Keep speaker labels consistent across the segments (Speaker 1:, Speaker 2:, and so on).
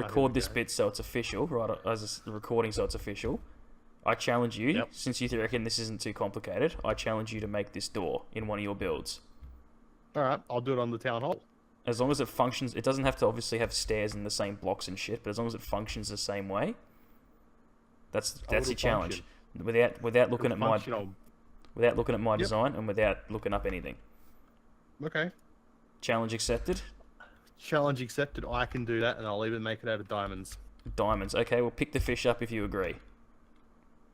Speaker 1: record this bit so it's official, right? As a recording so it's official. I challenge you, since you reckon this isn't too complicated, I challenge you to make this door in one of your builds.
Speaker 2: Alright, I'll do it on the town hall.
Speaker 1: As long as it functions, it doesn't have to obviously have stairs and the same blocks and shit, but as long as it functions the same way, that's your challenge. Without looking at my design and without looking up anything.
Speaker 2: Okay.
Speaker 1: Challenge accepted.
Speaker 2: Challenge accepted. I can do that, and I'll even make it out of diamonds.
Speaker 1: Diamonds. Okay, well pick the fish up if you agree.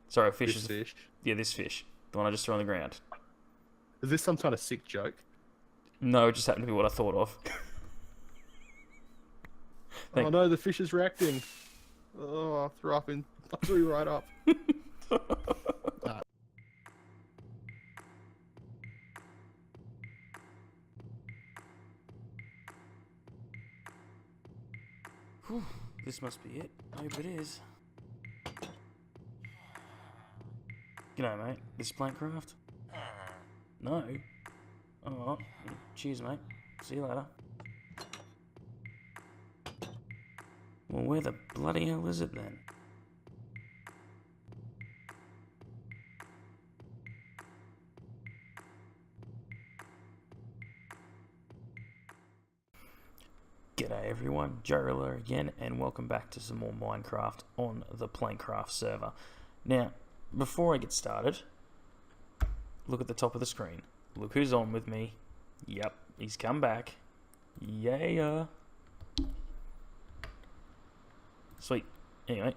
Speaker 1: Sorry,
Speaker 2: This fish.
Speaker 1: Yeah, this fish, the one I just threw on the ground.
Speaker 2: Is this some kind of sick joke?
Speaker 1: No, it just happened to be what I thought of.
Speaker 2: Oh no, the fish is reacting. Oh, I threw right up.
Speaker 1: Whew, this must be it. I hope it is. G'day, mate. This is Plankcraft? No? Oh, cheers, mate. See you later. Well, where the bloody hell is it then? G'day everyone, JoeRilla again, and welcome back to some more Minecraft on the Plankcraft server. Now, before I get started, look at the top of the screen. Look who's on with me. Yep, he's come back. Yeah. Sweet. Anyway.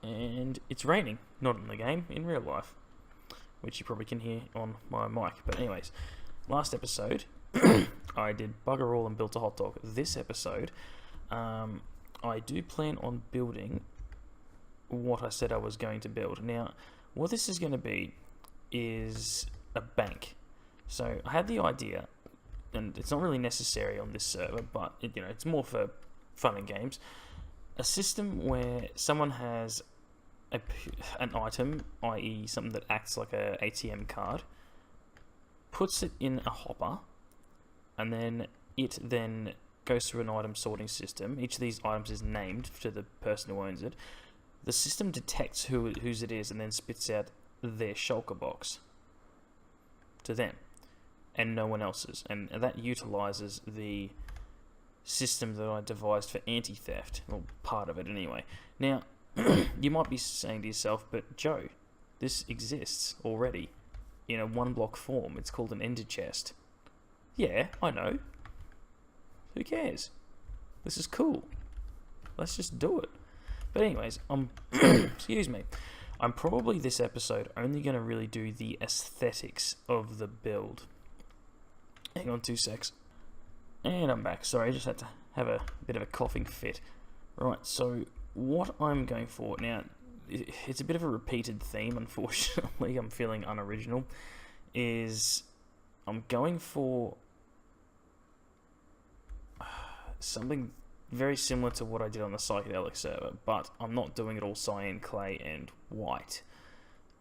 Speaker 1: And it's raining. Not in the game, in real life. Which you probably can hear on my mic. But anyways, last episode, I did bugger all and built a hot dog. This episode, I do plan on building what I said I was going to build. Now, what this is going to be is a bank. So I had the idea, and it's not really necessary on this server, but it's more for fun and games. A system where someone has an item, i.e. something that acts like a ATM card, puts it in a hopper, and then it then goes through an item sorting system. Each of these items is named to the person who owns it. The system detects whose it is and then spits out their shulker box to them and no one else's, and that utilizes the system that I devised for anti-theft, well, part of it anyway. Now, you might be saying to yourself, but Joe, this exists already in a one-block form. It's called an ender chest. Yeah, I know. Who cares? This is cool. Let's just do it. But anyways, excuse me. I'm probably this episode only going to really do the aesthetics of the build. Hang on 2 secs. And I'm back. Sorry, I just had to have a bit of a coughing fit. Right, so what I'm going for now, it's a bit of a repeated theme, unfortunately. I'm feeling unoriginal. Is I'm going for something very similar to what I did on the psychedelic server, but I'm not doing it all cyan, clay, and white.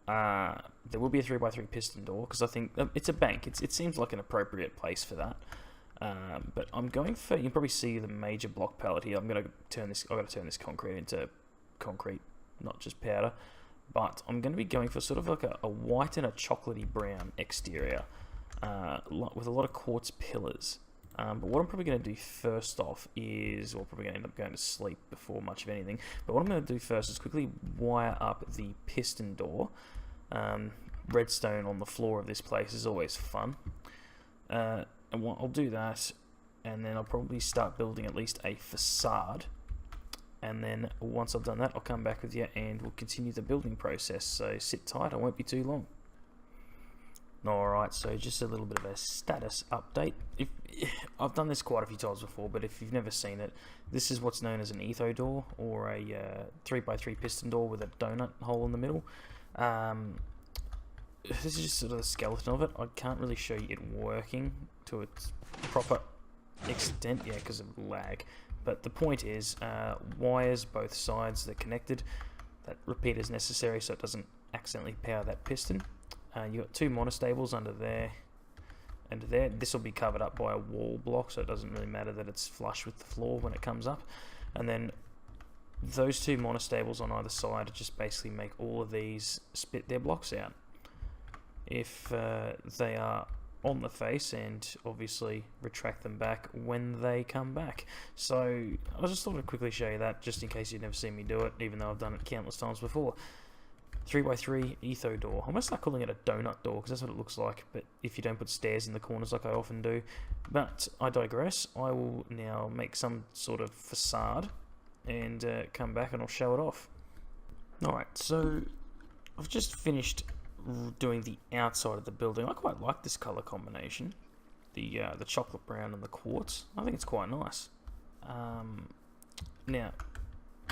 Speaker 1: There will be a 3x3 piston door because I think it's a bank. It seems like an appropriate place for that. But I'm going for, you can probably see the major block palette here. I've got to turn this concrete into concrete, not just powder. But I'm going to be going for sort of like a white and a chocolatey brown exterior, with a lot of quartz pillars. But what I'm probably going to do first off is, or probably going to end up going to sleep before much of anything, but what I'm going to do first is quickly wire up the piston door. Redstone on the floor of this place is always fun. And I'll do that, and then I'll probably start building at least a facade. And then once I've done that, I'll come back with you and we'll continue the building process. So sit tight, I won't be too long. Alright, so just a little bit of a status update. I've done this quite a few times before, but if you've never seen it, this is what's known as an etho door, or a 3x3 piston door with a donut hole in the middle. This is just sort of the skeleton of it. I can't really show you it working to its proper extent, yeah, because of lag. But the point is, wires both sides, they're connected. That repeater is necessary so it doesn't accidentally power that piston. You've got two monostables under there and there. This will be covered up by a wall block, so it doesn't really matter that it's flush with the floor when it comes up. And then those two monostables on either side just basically make all of these spit their blocks out. If they are on the face, and obviously retract them back when they come back. So I just thought I'd quickly show you that, just in case you've never seen me do it, even though I've done it countless times before. 3x3 etho door. I might start calling it a donut door, because that's what it looks like, but if you don't put stairs in the corners like I often do. But I digress. I will now make some sort of facade and come back and I'll show it off. Alright, so I've just finished doing the outside of the building. I quite like this colour combination, the chocolate brown and the quartz. I think it's quite nice. Now,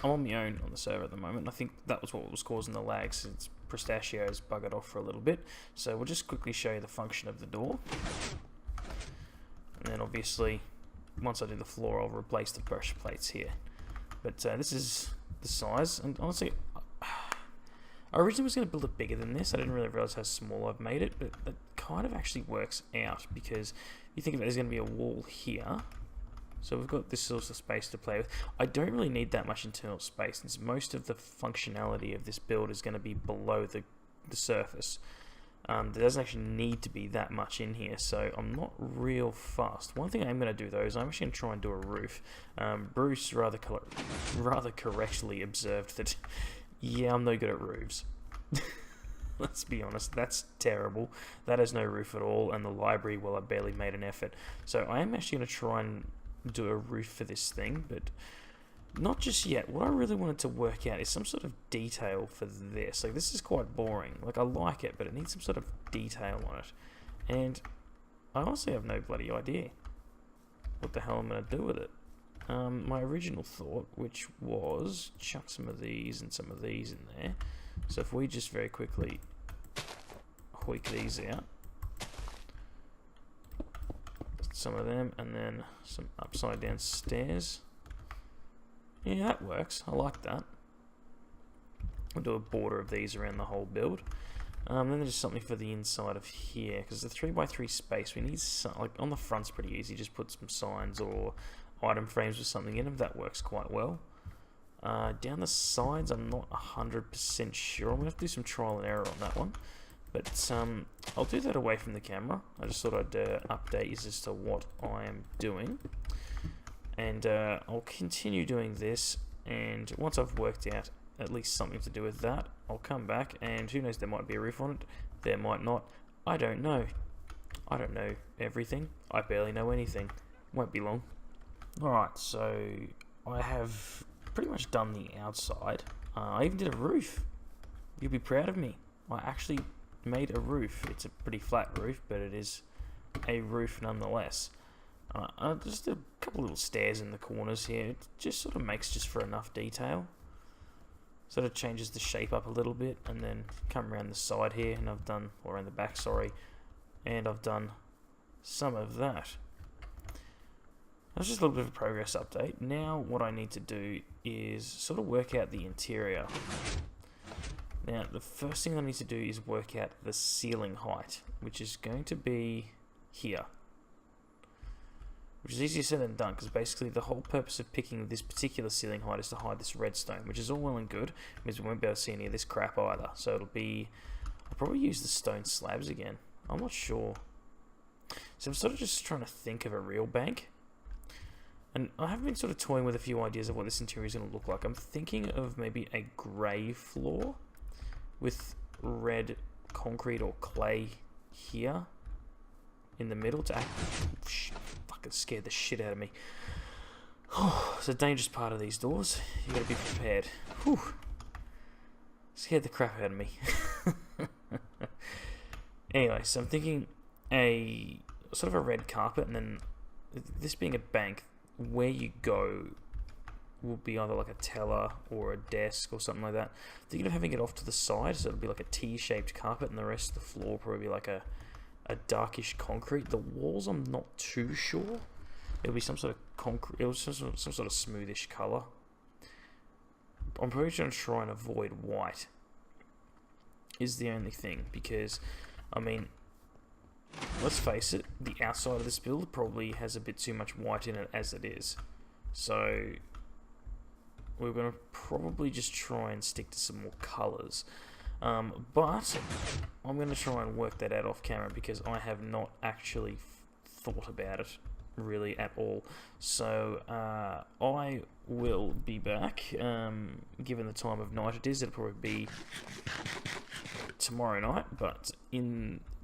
Speaker 1: I'm on my own on the server at the moment, and I think that was what was causing the lag, since Pistachio's buggered off for a little bit. So we'll just quickly show you the function of the door. And then obviously, once I do the floor, I'll replace the brush plates here. But this is the size, and honestly, I originally was going to build it bigger than this. I didn't really realise how small I've made it, but that kind of actually works out, because you think of it, there's going to be a wall here. So we've got this sort of space to play with. I don't really need that much internal space, since most of the functionality of this build is going to be below the surface. There doesn't actually need to be that much in here, so I'm not real fast. One thing I'm going to do though is I'm actually going to try and do a roof. Bruce rather correctly observed that, yeah, I'm no good at roofs. Let's be honest, that's terrible. That has no roof at all, and the library, well, I barely made an effort. So I am actually going to try and do a roof for this thing, but not just yet. What I really wanted to work out is some sort of detail for this. Like, this is quite boring. Like, I like it, but it needs some sort of detail on it. And I honestly have no bloody idea what the hell I'm going to do with it. My original thought, which was chuck some of these and some of these in there. So if we just very quickly hoik these out, some of them, and then some upside down stairs. Yeah, that works. I like that. I'll do a border of these around the whole build. Then there's something for the inside of here, because the 3x3 space, we need some, like, on the front's pretty easy, just put some signs or item frames with something in them. That works quite well. Down the sides, I'm not 100% sure. I'm going to have to do some trial and error on that one. But I'll do that away from the camera. I just thought I'd update you as to what I am doing. And I'll continue doing this, and once I've worked out at least something to do with that, I'll come back, and who knows, there might be a roof on it, there might not. I don't know. I don't know everything. I barely know anything. Won't be long. Alright, so I have pretty much done the outside. I even did a roof. You'll be proud of me. I actually made a roof. It's a pretty flat roof, but it is a roof nonetheless. Just a couple little stairs in the corners here. It just sort of makes just for enough detail. Sort of changes the shape up a little bit, and then come around the side here, and I've done, or around the back, sorry, and I've done some of that. That's just a little bit of a progress update. Now what I need to do is sort of work out the interior. Now the first thing I need to do is work out the ceiling height, which is going to be here. Which is easier said than done, because basically the whole purpose of picking this particular ceiling height is to hide this redstone, which is all well and good. It means we won't be able to see any of this crap either. So it'll be... I'll probably use the stone slabs again. I'm not sure. So I'm sort of just trying to think of a real bank. And I have been sort of toying with a few ideas of what this interior is going to look like. I'm thinking of maybe a grey floor with red concrete or clay here in the middle to act... Fucking scared the shit out of me. It's a dangerous part of these doors. You gotta be prepared. Whew. Scared the crap out of me. Anyway, so I'm thinking a sort of a red carpet, and then this being a bank, where you go will be either like a teller or a desk or something like that. Thinking of having it off to the side, so it'll be like a T-shaped carpet, and the rest of the floor will probably be like a darkish concrete. The walls, I'm not too sure. It'll be some sort of concrete. It was some sort of smoothish color. I'm probably going to try and avoid white. Is the only thing, because I mean, let's face it, the outside of this build probably has a bit too much white in it as it is. So we're going to probably just try and stick to some more colours. But I'm going to try and work that out off camera because I have not actually thought about it really at all. So I will be back. Given the time of night it is, it'll probably be tomorrow night. But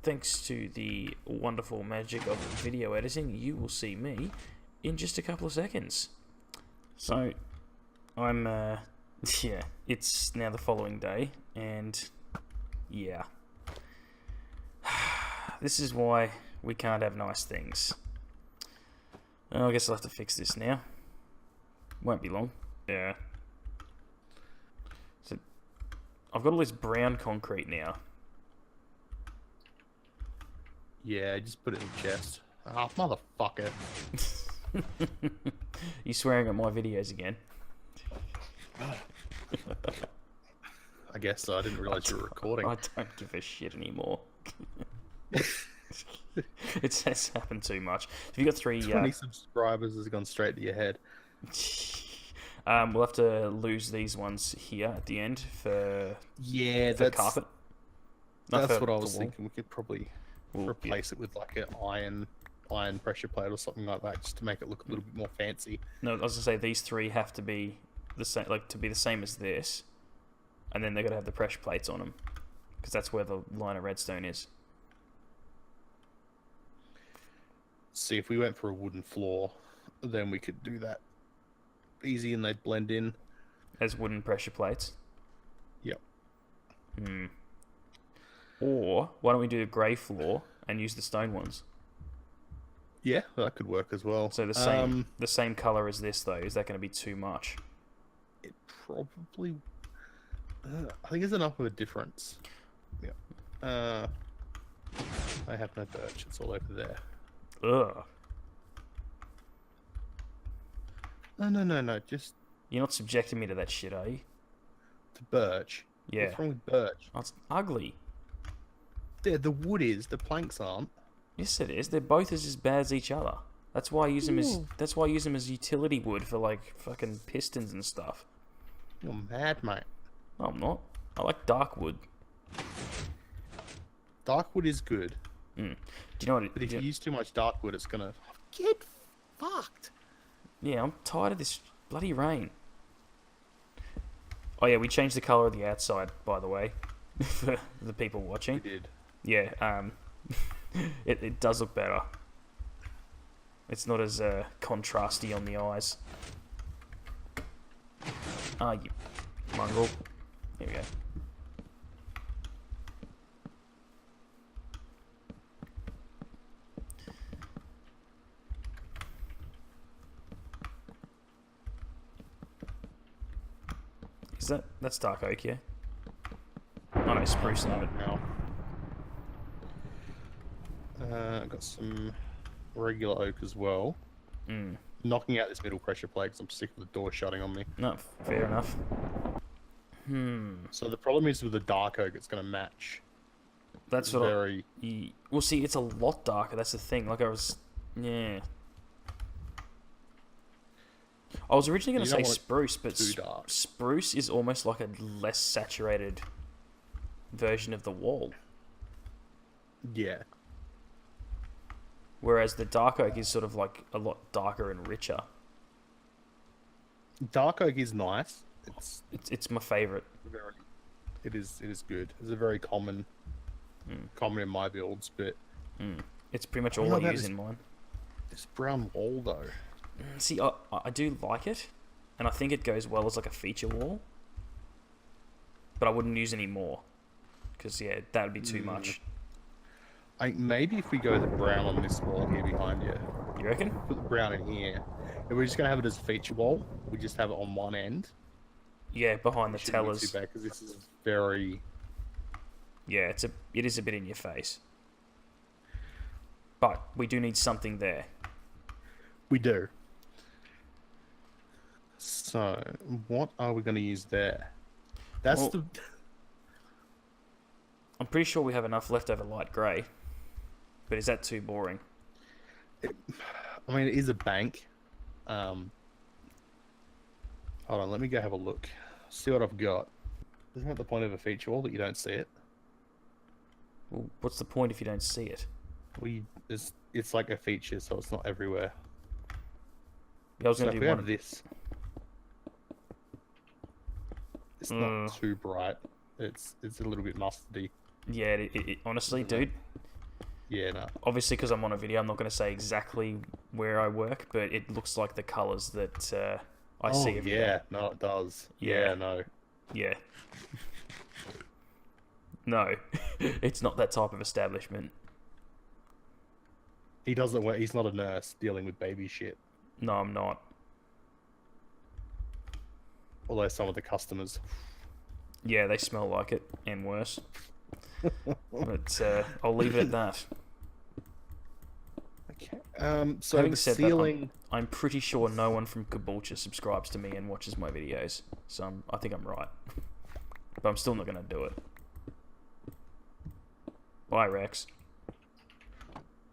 Speaker 1: thanks to the wonderful magic of video editing, you will see me in just a couple of seconds. So I'm yeah, it's now the following day, and yeah, this is why we can't have nice things. I guess I'll have to fix this now. Won't be long. Yeah. So I've got all this brown concrete now.
Speaker 2: Yeah, just put it in the chest. Ah, motherfucker.
Speaker 1: You swearing at my videos again?
Speaker 2: I guess so. I didn't realise you were recording.
Speaker 1: I don't give a shit anymore. It's happened too much. If you got
Speaker 2: 20 subscribers has gone straight to your head.
Speaker 1: We'll have to lose these ones here at the end for carpet.
Speaker 2: That's what I was thinking. We could probably replace it with like an iron pressure plate or something like that, just to make it look a little bit more fancy.
Speaker 1: No, I was gonna say these three have to be the same, like to be the same as this, and then they're gonna have the pressure plates on them, because that's where the line of redstone is.
Speaker 2: See, if we went for a wooden floor, then we could do that easy, and they'd blend in
Speaker 1: as wooden pressure plates.
Speaker 2: Yep.
Speaker 1: Or why don't we do a grey floor and use the stone ones?
Speaker 2: Yeah, that could work as well.
Speaker 1: So the same color as this though. Is that going to be too much?
Speaker 2: It probably. I think there's enough of a difference. Yeah. I have no birch. It's all over there.
Speaker 1: Ugh.
Speaker 2: No. Just
Speaker 1: you're not subjecting me to that shit, are you?
Speaker 2: To birch.
Speaker 1: Yeah.
Speaker 2: What's wrong with birch?
Speaker 1: Oh, it's ugly.
Speaker 2: The wood is. The planks aren't.
Speaker 1: Yes, it is. They're both as bad as each other. That's why I use them as. That's why I use them as utility wood for like fucking pistons and stuff.
Speaker 2: You're mad, mate.
Speaker 1: No, I'm not. I like dark wood.
Speaker 2: Dark wood is good.
Speaker 1: Do you know what?
Speaker 2: But if you use too much dark wood, it's gonna get fucked.
Speaker 1: Yeah, I'm tired of this bloody rain. Oh yeah, we changed the color of the outside, by the way, for the people watching.
Speaker 2: We did.
Speaker 1: Yeah, it does look better. It's not as contrasty on the eyes. Ah, you mongrel. Here we go. That's dark oak, yeah? Oh no, spruce now.
Speaker 2: I've got some regular oak as well. Knocking out this middle pressure plate because I'm sick of the door shutting on me.
Speaker 1: No, fair enough.
Speaker 2: So the problem is with the dark oak, it's going to match.
Speaker 1: That's what well, see, it's a lot darker. That's the thing. Like yeah. I was originally going to say spruce, but spruce is almost like a less saturated version of the wall.
Speaker 2: Yeah.
Speaker 1: Whereas the dark oak is sort of like a lot darker and richer.
Speaker 2: Dark oak is nice.
Speaker 1: It's my favourite.
Speaker 2: It is good. It's a very common in my builds, but
Speaker 1: it's pretty much all I use in mine.
Speaker 2: This brown wall though.
Speaker 1: See, I do like it, and I think it goes well as like a feature wall. But I wouldn't use any more, because yeah, that would be too much.
Speaker 2: Maybe if we go the brown on this wall here behind you.
Speaker 1: You reckon?
Speaker 2: Put the brown in here. And we're just gonna have it as a feature wall. We just have it on one end.
Speaker 1: Yeah, behind the tellers.
Speaker 2: Too bad because this is very.
Speaker 1: Yeah, it is a bit in your face. But we do need something there.
Speaker 2: We do. So, what are we going to use there?
Speaker 1: I'm pretty sure we have enough leftover light grey. But is that too boring?
Speaker 2: I mean, it is a bank. Hold on, let me go have a look. See what I've got. Isn't that the point of a feature wall that you don't see it?
Speaker 1: Well, what's the point if you don't see it?
Speaker 2: It's like a feature, so it's not everywhere.
Speaker 1: Yeah, I was
Speaker 2: So
Speaker 1: going
Speaker 2: if
Speaker 1: to
Speaker 2: we
Speaker 1: do
Speaker 2: have
Speaker 1: one.
Speaker 2: this, it's not too bright. It's a little bit mustardy.
Speaker 1: Yeah, honestly, dude.
Speaker 2: Yeah, no.
Speaker 1: Obviously, because I'm on a video, I'm not going to say exactly where I work, but it looks like the colours that I see every day.
Speaker 2: Yeah, no, it does.
Speaker 1: Yeah.
Speaker 2: Yeah, no.
Speaker 1: Yeah. No, it's not that type of establishment.
Speaker 2: He doesn't work. He's not a nurse dealing with baby shit.
Speaker 1: No, I'm not.
Speaker 2: Although some of the customers.
Speaker 1: Yeah, they smell like it, and worse. But I'll leave it at that.
Speaker 2: Okay. So
Speaker 1: Having
Speaker 2: the
Speaker 1: said
Speaker 2: ceiling.
Speaker 1: that, I'm pretty sure no one from Caboolture subscribes to me and watches my videos, so I think I'm right. But I'm still not going to do it. Bye, Rex.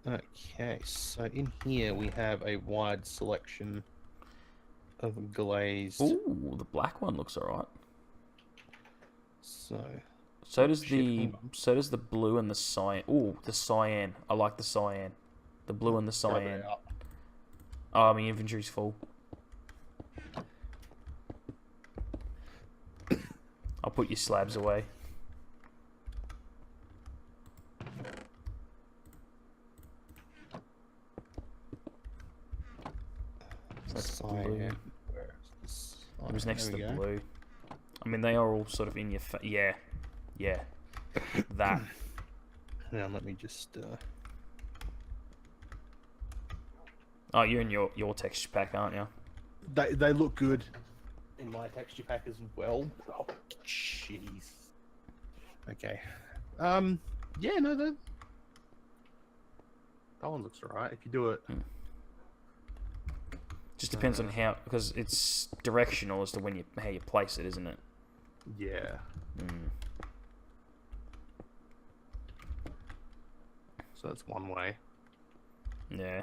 Speaker 2: Okay, so in here we have a wide selection of glazed.
Speaker 1: Ooh, the black one looks alright.
Speaker 2: So
Speaker 1: does
Speaker 2: shit,
Speaker 1: the
Speaker 2: hang on.
Speaker 1: blue and the cyan. Ooh, the cyan. I like the cyan. The blue and the
Speaker 2: Grab it
Speaker 1: cyan.
Speaker 2: out.
Speaker 1: Oh, my inventory's full. I'll put your slabs away. That's blue.
Speaker 2: Cyan. Where is the
Speaker 1: It was next to
Speaker 2: There
Speaker 1: the
Speaker 2: we go.
Speaker 1: blue. I mean, they are all sort of in your yeah. Yeah. That.
Speaker 2: Now let me just.
Speaker 1: Oh, you're in your texture pack, aren't you?
Speaker 2: They look good in my texture pack as well. Oh, jeez. Okay. Yeah, no, that one looks alright. If you do it.
Speaker 1: Just depends on how, because it's directional as to how you place it, isn't it?
Speaker 2: Yeah. So that's one way.
Speaker 1: Yeah.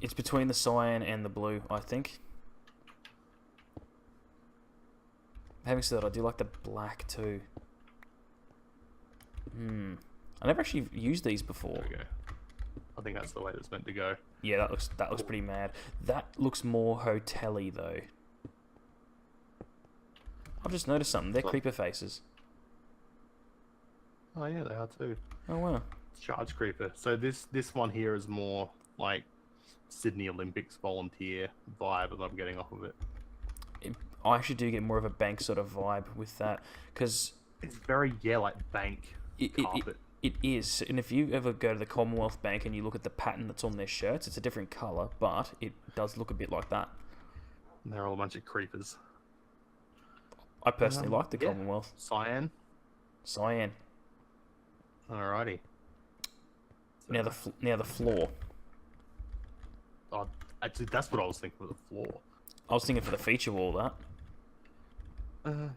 Speaker 1: It's between the cyan and the blue, I think. Having said that, I do like the black too. I never actually used these before.
Speaker 2: There we go. I think that's the way that's meant to go.
Speaker 1: Yeah, that looks pretty mad. That looks more hotel-y though. I've just noticed something. They're creeper faces.
Speaker 2: Oh yeah, they are too.
Speaker 1: Oh wow.
Speaker 2: Charge creeper. So this one here is more like Sydney Olympics volunteer vibe that I'm getting off of it.
Speaker 1: I actually do get more of a bank sort of vibe with that, because
Speaker 2: It's very like bank carpet.
Speaker 1: It is, and if you ever go to the Commonwealth Bank and you look at the pattern that's on their shirts, it's a different colour, but it does look a bit like that.
Speaker 2: And they're all a bunch of creepers.
Speaker 1: I personally like the Commonwealth.
Speaker 2: Cyan.
Speaker 1: Cyan.
Speaker 2: Alrighty. So,
Speaker 1: Now the floor.
Speaker 2: oh, actually, that's what I was thinking with the floor.
Speaker 1: I was thinking for the feature wall, that.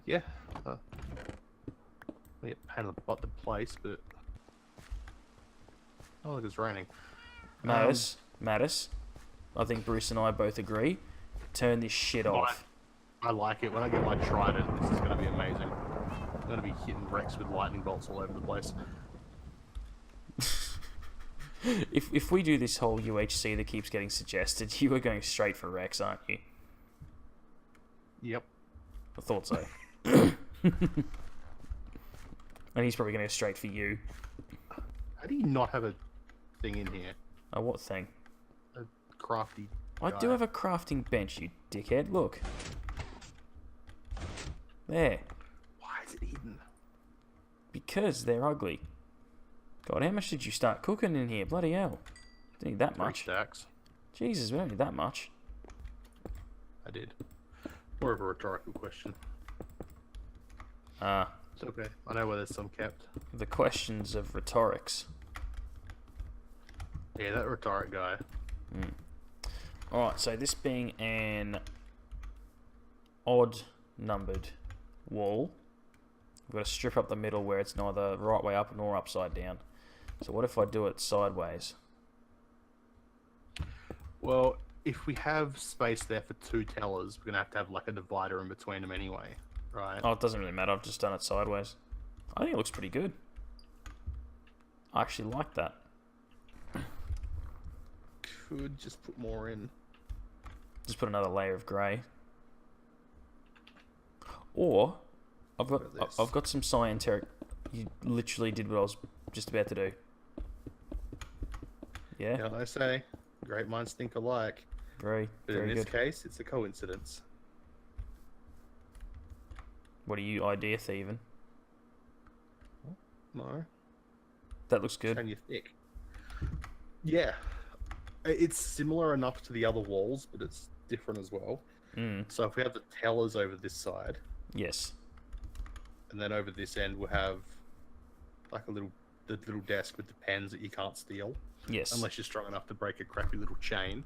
Speaker 2: Yeah. We get pain in the place, but oh, look, it's raining.
Speaker 1: Mattis, I think Bruce and I both agree. Turn this shit off.
Speaker 2: I like it. When I get my trident, this is going to be amazing. I'm going to be hitting Rex with lightning bolts all over the place.
Speaker 1: If we do this whole UHC that keeps getting suggested, you are going straight for Rex, aren't you?
Speaker 2: Yep.
Speaker 1: I thought so. And he's probably going to go straight for you.
Speaker 2: How do you not have a thing in here?
Speaker 1: Oh, what thing?
Speaker 2: A crafty
Speaker 1: I
Speaker 2: guy.
Speaker 1: do have a crafting bench, you dickhead. Look. There.
Speaker 2: Why is it hidden?
Speaker 1: Because they're ugly. God, how much did you start cooking in here? Bloody hell. Didn't need that
Speaker 2: 3
Speaker 1: much.
Speaker 2: stacks.
Speaker 1: Jesus, we don't need that much.
Speaker 2: I did. More of a rhetorical question.
Speaker 1: Ah,
Speaker 2: It's okay. I know where there's some kept.
Speaker 1: the questions of rhetorics.
Speaker 2: Yeah, that rhetoric guy.
Speaker 1: Alright, so this being an odd numbered wall, we've got to strip up the middle where it's neither right way up nor upside down. So what if I do it sideways?
Speaker 2: Well, if we have space there for 2 tellers, we're gonna have to have like a divider in between them anyway, right?
Speaker 1: Oh, it doesn't really matter. I've just done it sideways. I think it looks pretty good. I actually like that.
Speaker 2: Could just put more in.
Speaker 1: Just put another layer of grey. Or I've got some cyanteric. You literally did what I was just about to do. Yeah.
Speaker 2: You know what I say? Great minds think alike.
Speaker 1: Very,
Speaker 2: But
Speaker 1: very
Speaker 2: in this
Speaker 1: good.
Speaker 2: case, it's a coincidence.
Speaker 1: What are you idea thieving?
Speaker 2: No.
Speaker 1: That looks good.
Speaker 2: And you're thick. Yeah. It's similar enough to the other walls, but it's different as well.
Speaker 1: Mm.
Speaker 2: So if we have the tellers over this side,
Speaker 1: Yes.
Speaker 2: and then over this end we'll have like the little desk with the pens that you can't steal.
Speaker 1: Yes.
Speaker 2: Unless you're strong enough to break a crappy little chain.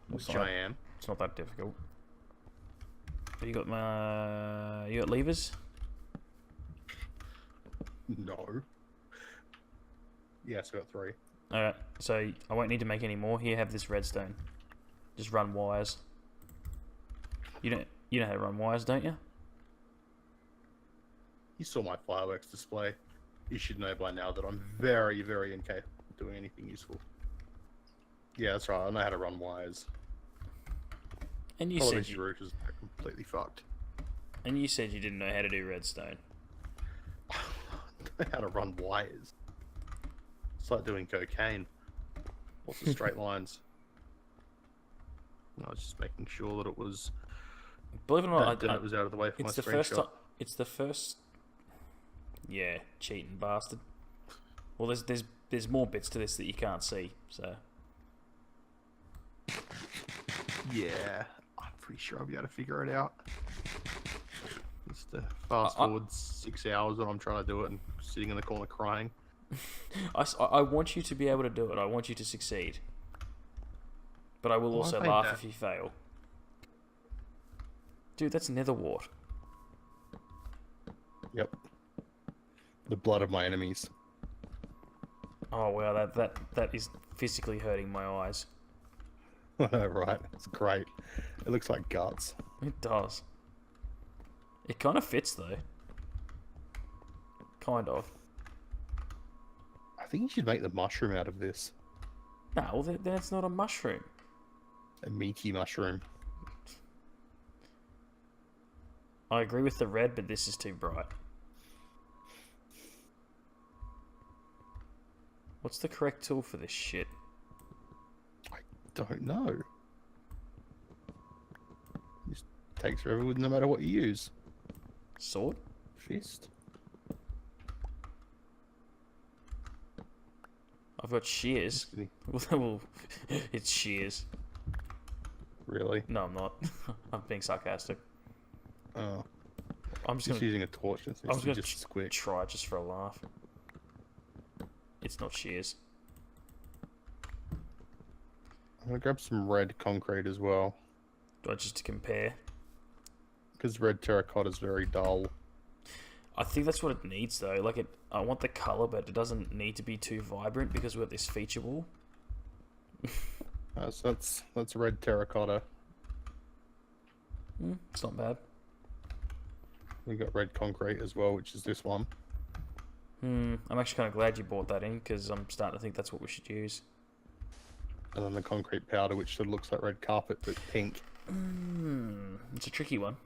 Speaker 2: Which
Speaker 1: It's not-
Speaker 2: I am.
Speaker 1: It's not that difficult. You got levers?
Speaker 2: No. Yes, I got 3.
Speaker 1: Alright, so I won't need to make any more. Here, have this redstone. Just run wires. You know how to run wires, don't you?
Speaker 2: You saw my fireworks display. You should know by now that I'm very, very incapable of doing anything useful. Yeah, that's right. I know how to run wires.
Speaker 1: And you
Speaker 2: Probably
Speaker 1: said
Speaker 2: your routers are completely fucked.
Speaker 1: and you said you didn't know how to do redstone.
Speaker 2: I know how to run wires. It's like doing cocaine. Lots of straight lines. I was just making sure that it was
Speaker 1: Believe it or not,
Speaker 2: that it was out of the way for my
Speaker 1: it's the first
Speaker 2: screenshot.
Speaker 1: time. It's the first. Yeah, cheating bastard. Well, there's more bits to this that you can't see. So
Speaker 2: Yeah, I'm pretty sure I'll be able to figure it out. Just to fast forward 6 hours when I'm trying to do it and sitting in the corner crying.
Speaker 1: I want you to be able to do it. I want you to succeed. But I will also
Speaker 2: I made
Speaker 1: laugh
Speaker 2: that.
Speaker 1: if you fail. Dude, that's nether wart.
Speaker 2: Yep. The blood of my enemies.
Speaker 1: Oh wow, that is physically hurting my eyes.
Speaker 2: I know, right? It's great. It looks like guts.
Speaker 1: It does. It kind of fits though. Kind of.
Speaker 2: I think you should make the mushroom out of this.
Speaker 1: No, well, then it's not a mushroom.
Speaker 2: A meaty mushroom.
Speaker 1: I agree with the red, but this is too bright. What's the correct tool for this shit?
Speaker 2: Don't know. Just takes forever no matter what you use.
Speaker 1: Sword?
Speaker 2: Fist?
Speaker 1: I've got shears. Well, it's shears.
Speaker 2: Really?
Speaker 1: No, I'm not. I'm being sarcastic.
Speaker 2: Oh.
Speaker 1: I'm just
Speaker 2: Just
Speaker 1: gonna
Speaker 2: using a torch. It's
Speaker 1: I was gonna
Speaker 2: just as quick.
Speaker 1: try just for a laugh. It's not shears.
Speaker 2: I'm gonna grab some red concrete as well.
Speaker 1: Just to compare.
Speaker 2: Because red terracotta is very dull.
Speaker 1: I think that's what it needs though. Like I want the color, but it doesn't need to be too vibrant because we've got this feature wall.
Speaker 2: So that's red terracotta.
Speaker 1: It's not bad.
Speaker 2: We got red concrete as well, which is this one.
Speaker 1: I'm actually kind of glad you brought that in because I'm starting to think that's what we should use.
Speaker 2: And then the concrete powder, which sort of looks like red carpet, but pink.
Speaker 1: It's a tricky one.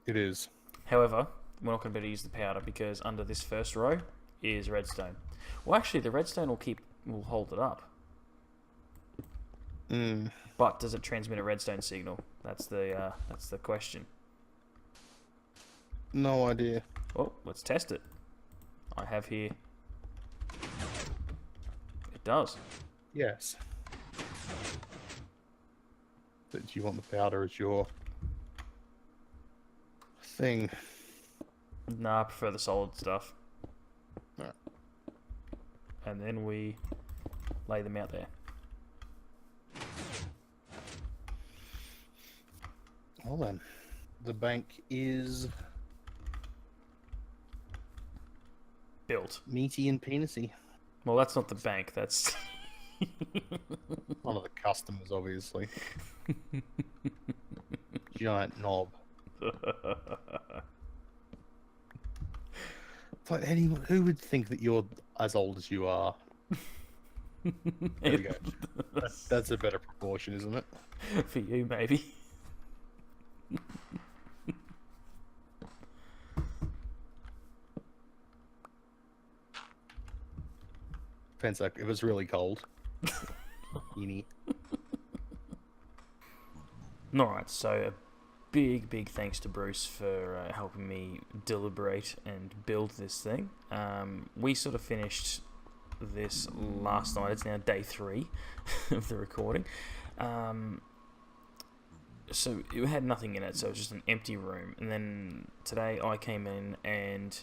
Speaker 2: It is.
Speaker 1: However, we're not going to be able to use the powder because under this first row is redstone. Well, actually, the redstone will hold it up. But does it transmit a redstone signal? That's the question.
Speaker 2: No idea.
Speaker 1: Well, let's test it. I have here. It does.
Speaker 2: Yes. But do you want the powder as your thing?
Speaker 1: Nah, I prefer the solid stuff.
Speaker 2: Alright.
Speaker 1: And then we lay them out there.
Speaker 2: Well then, the bank is
Speaker 1: Built.
Speaker 2: meaty and penisy.
Speaker 1: Well, that's not the bank. That's
Speaker 2: One of the customers, obviously. Giant knob. But anyone who would think that you're as old as you are? There we go. That's a better proportion, isn't it?
Speaker 1: For you, maybe.
Speaker 2: Depends, like, if it's really cold. Uni.
Speaker 1: Alright, so a big thanks to Bruce for helping me deliberate and build this thing. We sort of finished this last night. It's now day 3 of the recording. So it had nothing in it, so it was just an empty room. And then today I came in and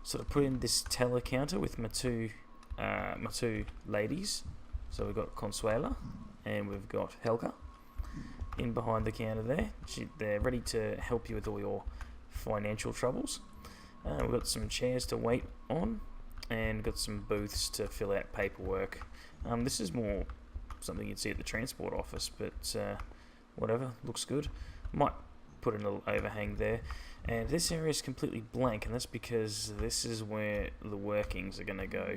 Speaker 1: sort of put in this teller counter with my two ladies. So we've got Consuela and we've got Helga in behind the counter there. They're ready to help you with all your financial troubles. We've got some chairs to wait on and got some booths to fill out paperwork. This is more something you'd see at the transport office, but whatever, looks good. Might put in a little overhang there. And this area is completely blank, and that's because this is where the workings are going to go.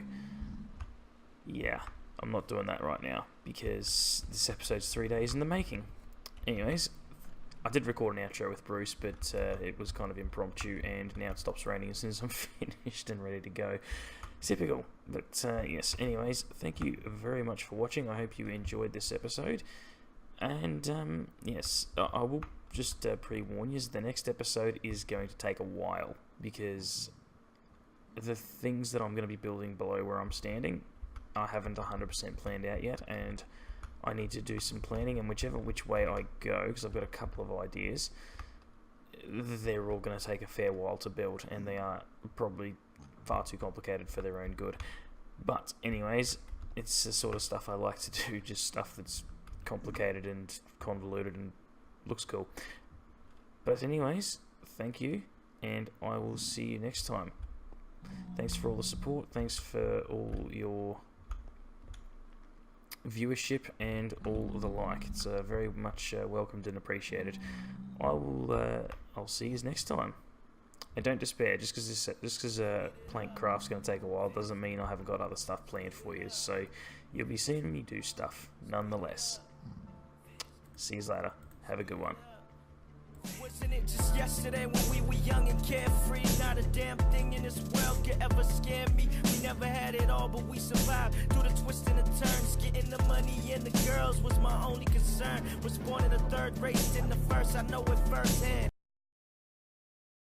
Speaker 1: Yeah, I'm not doing that right now because this episode's 3 days in the making. Anyways, I did record an outro with Bruce, but it was kind of impromptu, and now it stops raining as soon as I'm finished and ready to go. Typical. But yes, anyways, thank you very much for watching. I hope you enjoyed this episode. And yes, I will just pre-warn you, the next episode is going to take a while because the things that I'm going to be building below where I'm standing, I haven't 100% planned out yet, and I need to do some planning, and which way I go, because I've got a couple of ideas, they're all going to take a fair while to build, and they are probably far too complicated for their own good. But anyways, it's the sort of stuff I like to do, just stuff that's complicated and convoluted and looks cool. But anyways, thank you, and I will see you next time. Thanks for all the support, thanks for all your viewership and all the like. It's very much welcomed and appreciated. I'll see you next time. And don't despair, just because Plankcraft's going to take a while doesn't mean I haven't got other stuff planned for you. So you'll be seeing me do stuff nonetheless. See you later. Have a good one.
Speaker 3: Wasn't it just yesterday when we were young and carefree? Not a damn thing in this world could ever scare me. We never had it all, but we survived through the twists and the turns. Getting the money and the girls was my only concern. Was born in the third, raised in the first, I know it firsthand.